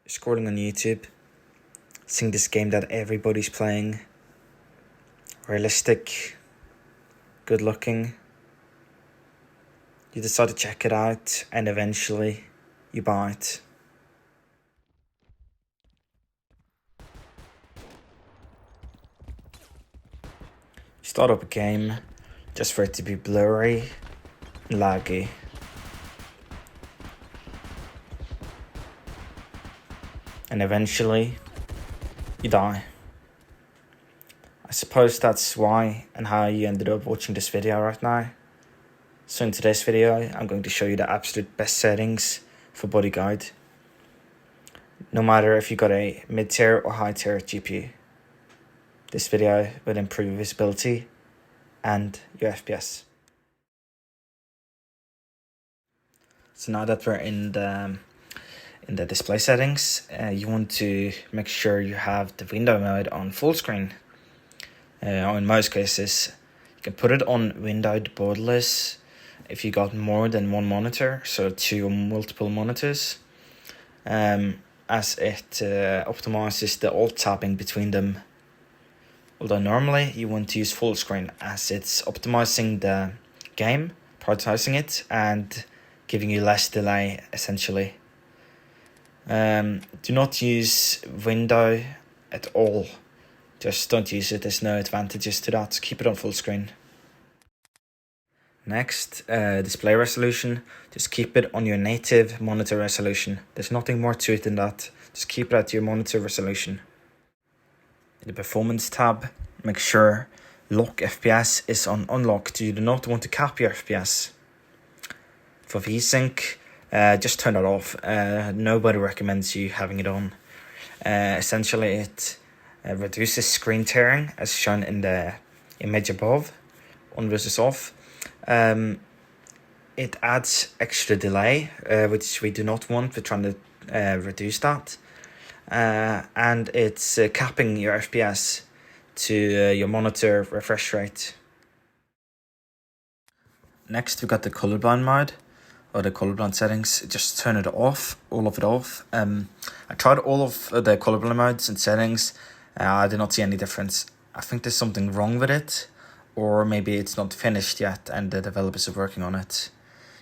scrolling on YouTube, seeing this game that everybody's playing, realistic, good looking. You decide to check it out and eventually you buy it. You start up a game just for it to be blurry and laggy. And eventually you die. I suppose that's why and how you ended up watching this video right now. So in today's video, I'm going to show you the absolute best settings for Bodycam. No matter if you got a mid-tier or high-tier GPU. This video will improve visibility and your FPS. So now that we're in the display settings, you want to make sure you have the window mode on full screen. Or in most cases, you can put it on windowed borderless if you got more than one monitor, so 2 or multiple monitors, as it optimizes the alt tabbing between them. Although normally you want to use full screen as it's optimizing the game, prioritizing it, and giving you less delay essentially. Do not use window at all. Just don't use it. There's no advantages to that. Keep it on full screen. Next, display resolution. Just keep it on your native monitor resolution. There's nothing more to it than that. Just keep it at your monitor resolution. In the performance tab, make sure lock FPS is on unlocked. You do not want to cap your FPS. For VSync, just turn it off. Nobody recommends you having it on. Essentially, it reduces screen tearing as shown in the image above, on versus off. It adds extra delay, which we do not want. We're trying to reduce that. And it's capping your FPS to your monitor refresh rate. Next, we got the colorblind mode, or the colorblind settings. Just turn it off, all of it off. I tried all of the colorblind modes and settings. I did not see any difference. I think there's something wrong with it, or maybe it's not finished yet and the developers are working on it.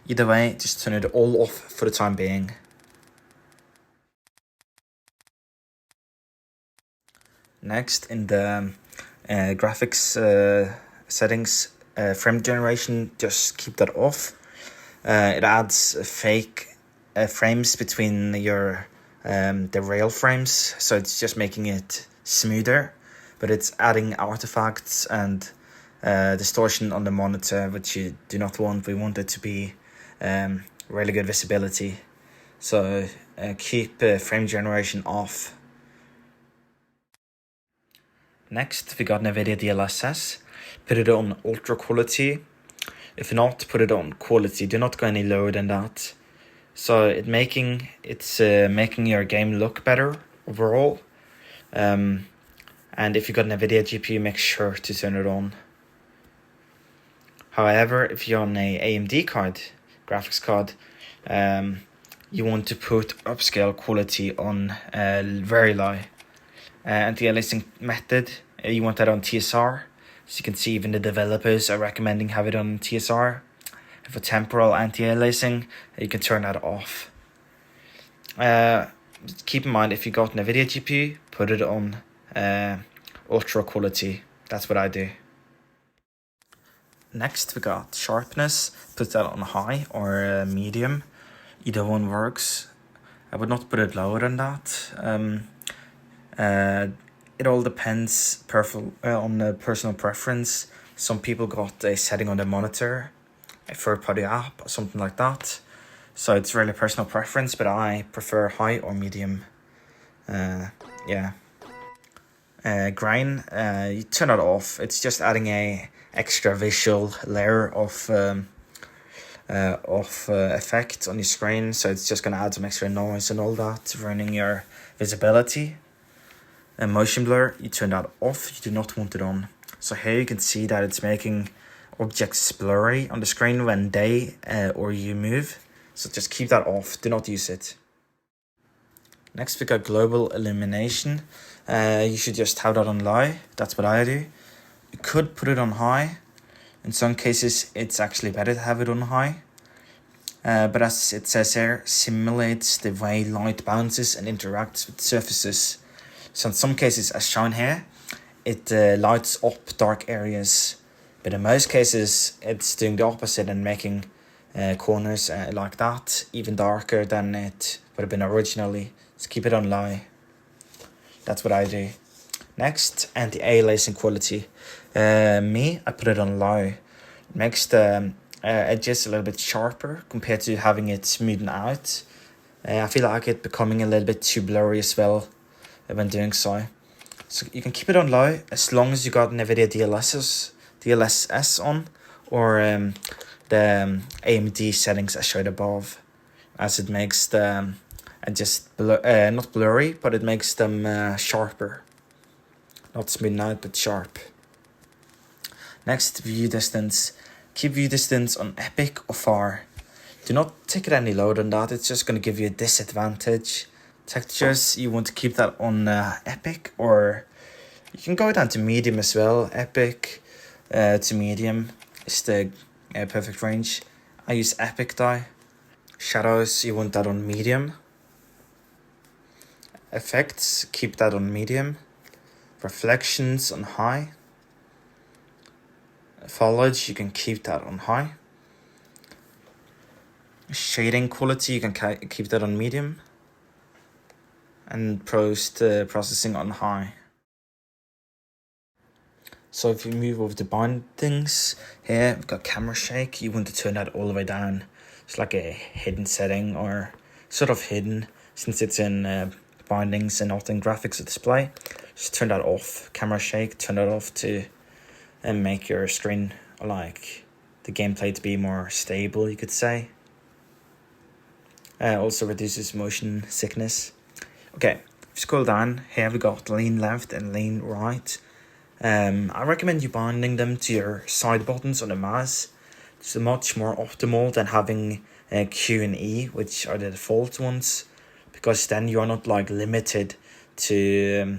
Either way, just turn it all off for the time being. Next, in the graphics settings, frame generation, just keep that off. It adds fake frames between your the rail frames, so it's just making it smoother, but it's adding artifacts and distortion on the monitor, which you do not want. We want it to be really good visibility, so keep frame generation off. Next, we got NVIDIA DLSS. Put it on ultra quality. If not, put it on quality. Do not go any lower than that. So it's making your game look better overall. And if you got an NVIDIA GPU, make sure to turn it on. However, if you're on a AMD card, graphics card, you want to put upscale quality on very low. Anti-aliasing method, you want that on TSR. So you can see even the developers are recommending have it on TSR. And for temporal anti-aliasing, you can turn that off. Keep in mind, if you got an NVIDIA GPU, put it on ultra quality. That's what I do. Next, we got sharpness. Put that on high or medium. Either one works. I would not put it lower than that. It all depends on the personal preference. Some people got a setting on their monitor, a third-party app or something like that. So it's really personal preference, but I prefer high or medium. Grain, you turn it off. It's just adding a extra visual layer of effect on your screen. So it's just gonna add some extra noise and all that, ruining your visibility. And motion blur, you turn that off. You do not want it on. So here you can see that it's making objects blurry on the screen when they or you move. So just keep that off. Do not use it. Next we got global illumination. You should just have that on low. That's what I do. You could put it on high. In some cases it's actually better to have it on high. But as it says here, simulates the way light bounces and interacts with surfaces. So in some cases, as shown here, it lights up dark areas. But in most cases, it's doing the opposite and making corners like that even darker than it would have been originally. So keep it on low. That's what I do. Next, anti-aliasing quality. I put it on low. It makes the edges a little bit sharper compared to having it smoothen out. I feel like it becoming a little bit too blurry as well when doing so. So you can keep it on low as long as you got NVIDIA DLSS on, or the AMD settings I showed above, as it makes the not blurry, but it makes them sharper. Not smooth out, but sharp. Next, view distance. Keep view distance on epic or far. Do not take it any lower than that, it's just going to give you a disadvantage. Textures, you want to keep that on epic, or you can go down to medium as well. Epic to medium is the perfect range. I use epic though. Shadows, you want that on medium. Effects, keep that on medium. Reflections on high. Foliage, you can keep that on high. Shading quality, you can keep that on medium. And post processing on high. So if you move over to bindings, here we've got camera shake. You want to turn that all the way down. It's like a hidden setting, or sort of hidden since it's in bindings and not in graphics or display. Just turn that off. Camera shake, turn that off to make your screen, like the gameplay, to be more stable, you could say. Also reduces motion sickness. Okay, scroll down. Here we got lean left and lean right. I recommend you binding them to your side buttons on the mouse. It's much more optimal than having Q and E, which are the default ones, because then you are not like limited to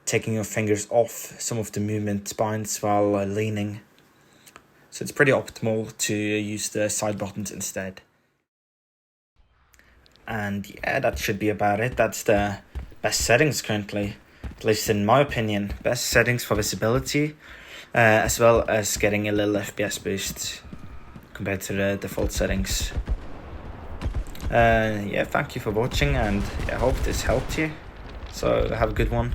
taking your fingers off some of the movement spines while leaning. So it's pretty optimal to use the side buttons instead. And yeah, that should be about it. That's the best settings currently, at least in my opinion. Best settings for visibility, as well as getting a little FPS boost compared to the default settings. Yeah, thank you for watching, and I hope this helped you. So have a good one.